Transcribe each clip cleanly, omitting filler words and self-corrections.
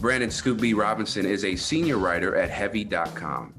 Brandon Scooby Robinson is a senior writer at Heavy.com.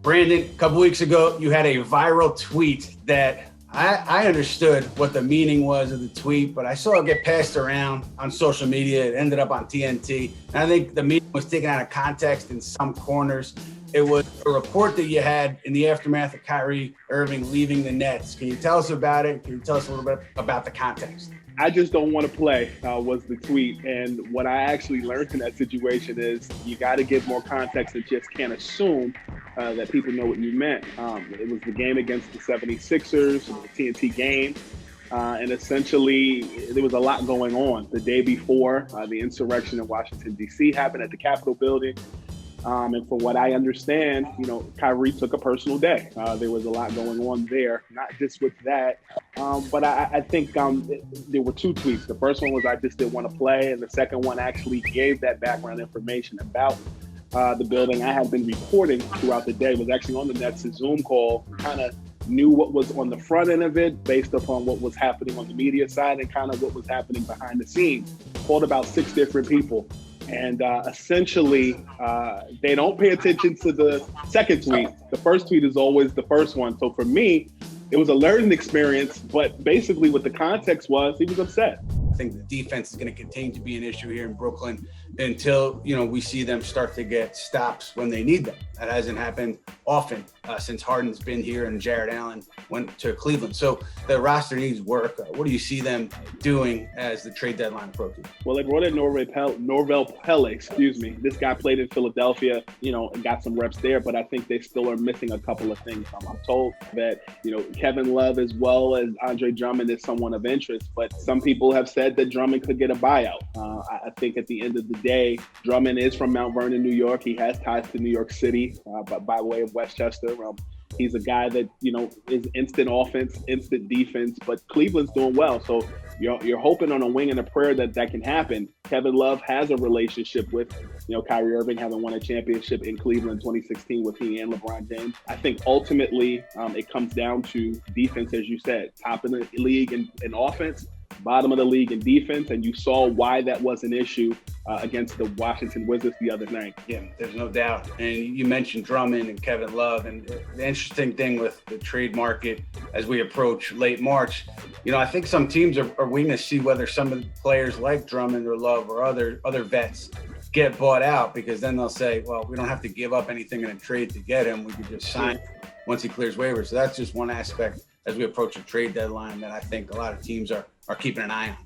Brandon, a couple weeks ago, you had a viral tweet that I understood what the meaning was of the tweet, but I saw it get passed around on social media. It ended up on TNT. And I think the meaning was taken out of context in some corners. It was a report that you had in the aftermath of Kyrie Irving leaving the Nets. Can you tell us about it? Can you tell us a little bit about the context? I just don't want to play was the tweet. And what I actually learned in that situation is you got to give more context and just can't assume that people know what you meant. It was the game against the 76ers, the TNT game. And essentially, there was a lot going on. The day before, the insurrection in Washington, D.C. happened at the Capitol building. And from what I understand, Kyrie took a personal day. There was a lot going on there, not just with that. But I think there were two tweets. The first one was, I just didn't want to play. And the second one actually gave that background information about the building. I had been reporting throughout the day, was actually on the Nets Zoom call, kind of knew what was on the front end of it based upon what was happening on the media side and kind of what was happening behind the scenes. Called about 6 different people. And essentially, they don't pay attention to the second tweet. The first tweet is always the first one. So for me, it was a learning experience, but basically what the context was, he was upset. I think the defense is going to continue to be an issue here in Brooklyn until, we see them start to get stops when they need them. That hasn't happened often since Harden's been here and Jared Allen went to Cleveland. So the roster needs work. What do you see them doing as the trade deadline approaches? Well, they brought in Norvel Pelle, This guy played in Philadelphia, and got some reps there, but I think they still are missing a couple of things. I'm told that, Kevin Love as well as Andre Drummond is someone of interest, but some people have said that Drummond could get a buyout. I think at the end of the day, Drummond is from Mount Vernon, New York. He has ties to New York City, but by way of Westchester. He's a guy that, is instant offense, instant defense, but Cleveland's doing well. So you're hoping on a wing and a prayer that can happen. Kevin Love has a relationship with, Kyrie Irving, having won a championship in Cleveland in 2016 with he and LeBron James. I think ultimately it comes down to defense, as you said, top in the league in offense, bottom of the league in defense, and you saw why that was an issue against the Washington Wizards the other night. Yeah, there's no doubt. And you mentioned Drummond and Kevin Love, and the interesting thing with the trade market as we approach late March, I think some teams are waiting to see whether some of the players like Drummond or Love or other vets get bought out, because then they'll say, well, we don't have to give up anything in a trade to get him. We could just sign once he clears waivers. So that's just one aspect as we approach a trade deadline that I think a lot of teams are keeping an eye on.